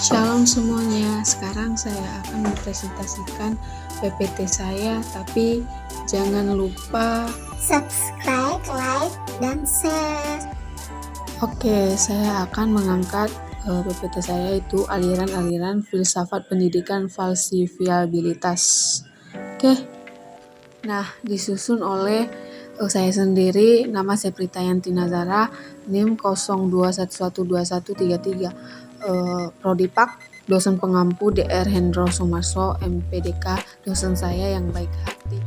Shalom semuanya, sekarang saya akan mempresentasikan PPT saya, tapi jangan lupa subscribe, like, dan share. Oke, saya akan mengangkat PPT saya itu aliran-aliran filsafat pendidikan falsifiabilitas. Oke, nah disusun oleh saya sendiri, nama saya Pritayanti Nazara, NIM 02112133. Prodipak, dosen pengampu DR Hendro Sumarso, MPDK, dosen saya yang baik hati.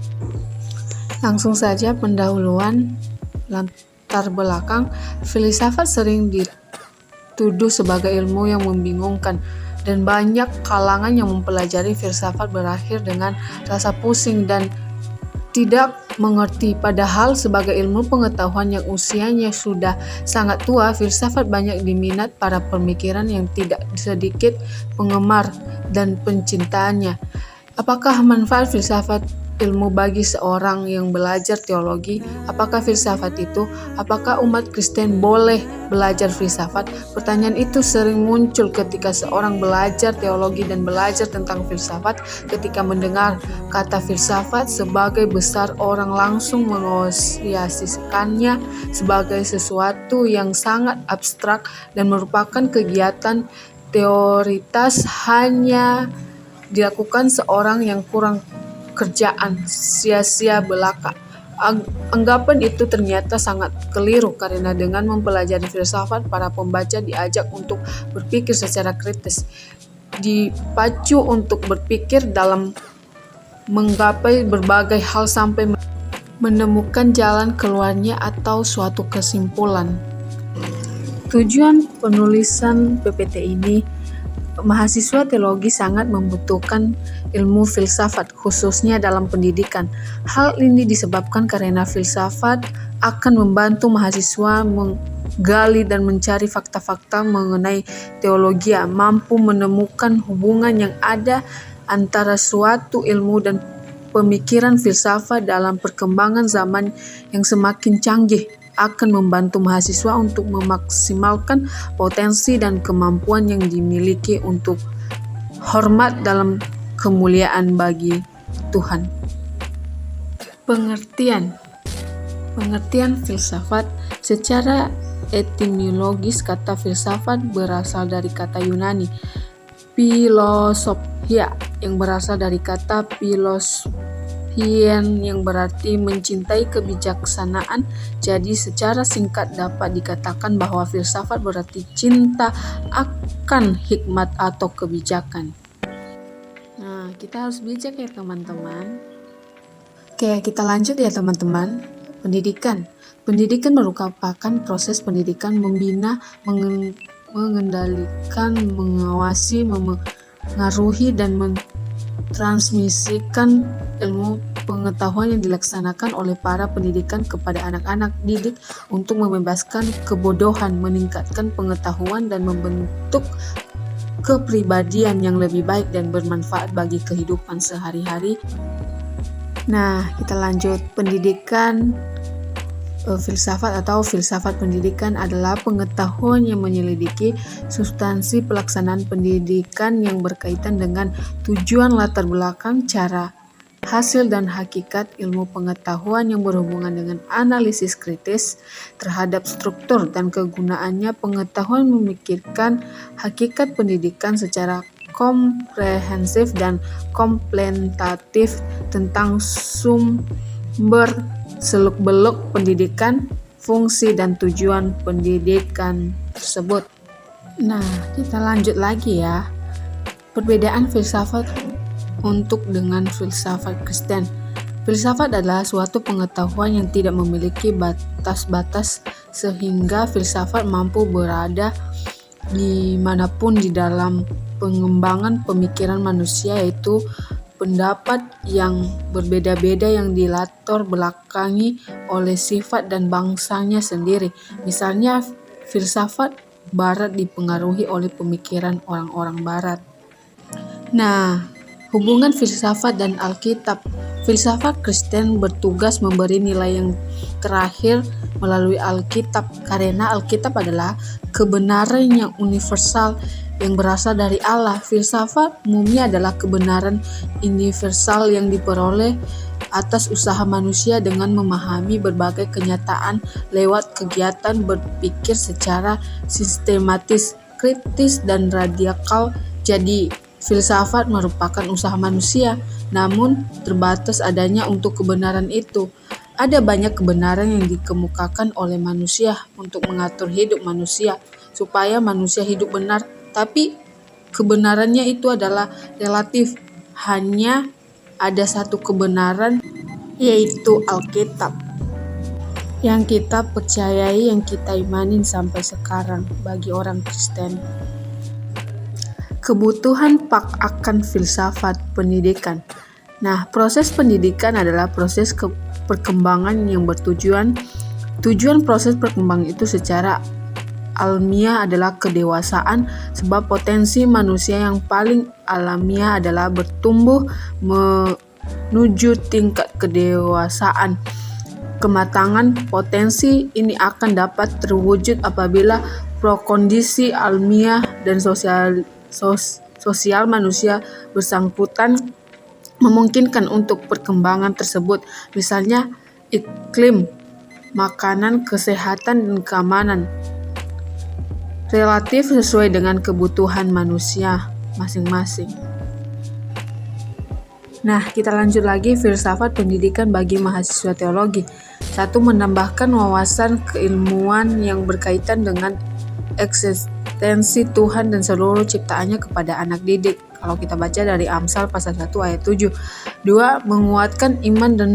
Langsung saja pendahuluan. Latar belakang, filsafat sering dituduh sebagai ilmu yang membingungkan, dan banyak kalangan yang mempelajari filsafat berakhir dengan rasa pusing dan tidak mengerti. Padahal sebagai ilmu pengetahuan yang usianya sudah sangat tua, filsafat banyak diminat para pemikiran yang tidak sedikit penggemar dan pencintanya. Apakah manfaat filsafat ilmu bagi seorang yang belajar teologi? Apakah filsafat itu? Apakah umat Kristen boleh belajar filsafat? Pertanyaan itu sering muncul ketika seorang belajar teologi dan belajar tentang filsafat. Ketika mendengar kata filsafat sebagai besar, orang langsung mengasosiasikannya sebagai sesuatu yang sangat abstrak dan merupakan kegiatan teoritas hanya dilakukan seorang yang kurang kerjaan, sia-sia belaka. Anggapan itu ternyata sangat keliru, karena dengan mempelajari filsafat, para pembaca diajak untuk berpikir secara kritis, dipacu untuk berpikir dalam menggapai berbagai hal sampai menemukan jalan keluarnya atau suatu kesimpulan. Tujuan penulisan PPT ini, mahasiswa teologi sangat membutuhkan ilmu filsafat, khususnya dalam pendidikan. Hal ini disebabkan karena filsafat akan membantu mahasiswa menggali dan mencari fakta-fakta mengenai teologi, mampu menemukan hubungan yang ada antara suatu ilmu dan pemikiran filsafat dalam perkembangan zaman yang semakin canggih, akan membantu mahasiswa untuk memaksimalkan potensi dan kemampuan yang dimiliki untuk hormat dalam kemuliaan bagi Tuhan. Pengertian filsafat. Secara etimologis, kata filsafat berasal dari kata Yunani philosophia yang berasal dari kata philosophien yang berarti mencintai kebijaksanaan. Jadi secara singkat dapat dikatakan bahwa filsafat berarti cinta akan hikmat atau kebijakan. Nah, kita harus bijak ya teman-teman. Oke, kita lanjut ya teman-teman. Pendidikan merupakan proses pendidikan membina, mengendalikan, mengawasi, mengaruhi, dan transmisikan ilmu pengetahuan yang dilaksanakan oleh para pendidikan kepada anak-anak didik untuk membebaskan kebodohan, meningkatkan pengetahuan, dan membentuk kepribadian yang lebih baik dan bermanfaat bagi kehidupan sehari-hari. Nah, kita lanjut. Pendidikan filsafat atau filsafat pendidikan adalah pengetahuan yang menyelidiki substansi pelaksanaan pendidikan yang berkaitan dengan tujuan, latar belakang, cara, hasil, dan hakikat ilmu pengetahuan yang berhubungan dengan analisis kritis terhadap struktur dan kegunaannya. Pengetahuan memikirkan hakikat pendidikan secara komprehensif dan komplentatif tentang sumber, seluk-beluk pendidikan, fungsi, dan tujuan pendidikan tersebut. Nah, kita lanjut lagi ya. Perbedaan filsafat untuk dengan filsafat Kristen. Filsafat adalah suatu pengetahuan yang tidak memiliki batas-batas, sehingga filsafat mampu berada dimanapun di dalam pengembangan pemikiran manusia, yaitu pendapat yang berbeda-beda yang dilatar belakangi oleh sifat dan bangsanya sendiri. Misalnya, filsafat Barat dipengaruhi oleh pemikiran orang-orang Barat. Nah, hubungan filsafat dan Alkitab. Filsafat Kristen bertugas memberi nilai yang terakhir melalui Alkitab, karena Alkitab adalah kebenaran yang universal yang berasal dari Allah. Filsafat umumnya adalah kebenaran universal yang diperoleh atas usaha manusia dengan memahami berbagai kenyataan lewat kegiatan berpikir secara sistematis, kritis, dan radikal. Jadi, filsafat merupakan usaha manusia, namun terbatas adanya untuk kebenaran itu. Ada banyak kebenaran yang dikemukakan oleh manusia untuk mengatur hidup manusia, supaya manusia hidup benar, tapi kebenarannya itu adalah relatif. Hanya ada satu kebenaran, yaitu Alkitab, yang kita percayai, yang kita imanin sampai sekarang bagi orang Kristen. Kebutuhan akan filsafat pendidikan. Nah, proses pendidikan adalah proses perkembangan yang tujuan proses perkembangan itu secara alamiah adalah kedewasaan, sebab potensi manusia yang paling alamiah adalah bertumbuh menuju tingkat kedewasaan. Kematangan potensi ini akan dapat terwujud apabila prakondisi alamiah dan sosial manusia bersangkutan memungkinkan untuk perkembangan tersebut, misalnya iklim, makanan, kesehatan, dan keamanan relatif sesuai dengan kebutuhan manusia masing-masing. Nah, kita lanjut lagi filsafat pendidikan bagi mahasiswa teologi. 1. Menambahkan wawasan keilmuan yang berkaitan dengan eksistensi Tuhan dan seluruh ciptaannya kepada anak didik. Kalau kita baca dari Amsal pasal 1 ayat 7. 2. Menguatkan iman dan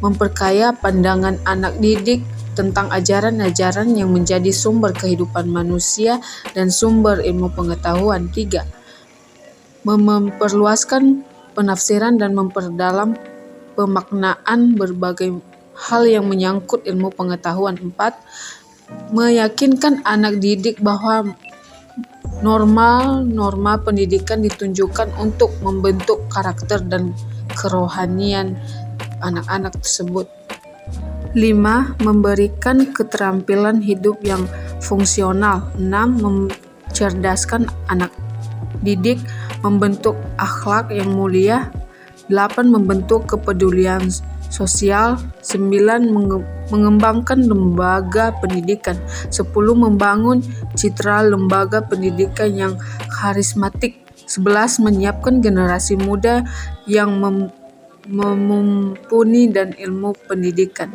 memperkaya pandangan anak didik tentang ajaran-ajaran yang menjadi sumber kehidupan manusia dan sumber ilmu pengetahuan. 3. Memperluaskan penafsiran dan memperdalam pemaknaan berbagai hal yang menyangkut ilmu pengetahuan. 4. Meyakinkan anak didik bahwa norma pendidikan ditunjukkan untuk membentuk karakter dan kerohanian anak-anak tersebut. 5. Memberikan keterampilan hidup yang fungsional. 6. Mencerdaskan anak didik, membentuk akhlak yang mulia. 8. Membentuk kepedulian sosial. 9. Mengembangkan lembaga pendidikan. 10. Membangun citra lembaga pendidikan yang karismatik. 11. Menyiapkan generasi muda yang mumpuni dan ilmu pendidikan.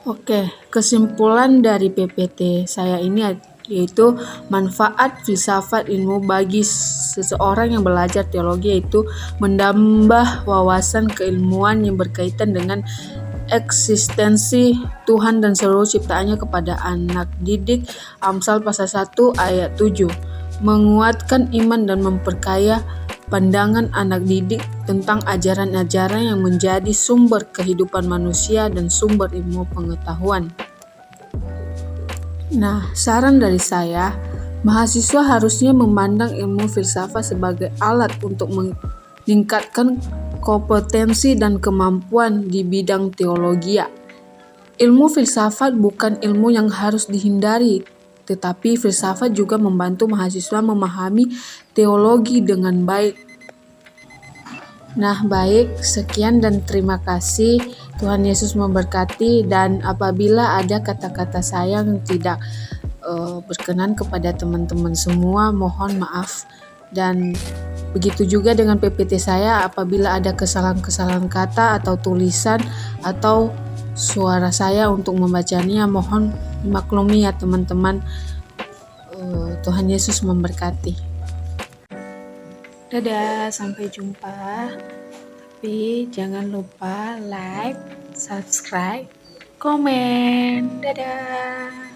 Oke, kesimpulan dari PPT saya ini yaitu manfaat filsafat ilmu bagi seseorang yang belajar teologi yaitu menambah wawasan keilmuan yang berkaitan dengan eksistensi Tuhan dan seluruh ciptaannya kepada anak didik. Amsal pasal 1 ayat 7. Menguatkan iman dan memperkaya pandangan anak didik tentang ajaran-ajaran yang menjadi sumber kehidupan manusia dan sumber ilmu pengetahuan. Nah, saran dari saya, mahasiswa harusnya memandang ilmu filsafat sebagai alat untuk meningkatkan kompetensi dan kemampuan di bidang teologi. Ilmu filsafat bukan ilmu yang harus dihindari, tetapi filsafat juga membantu mahasiswa memahami teologi dengan baik. Nah, baik, sekian dan terima kasih. Tuhan Yesus memberkati, dan apabila ada kata-kata saya yang tidak berkenan kepada teman-teman semua, mohon maaf. Dan begitu juga dengan PPT saya, apabila ada kesalahan-kesalahan kata atau tulisan atau suara saya untuk membacanya, mohon dimaklumi ya teman-teman. Tuhan Yesus memberkati. Dadah, sampai jumpa. Tapi jangan lupa like, subscribe, komen. Dadah.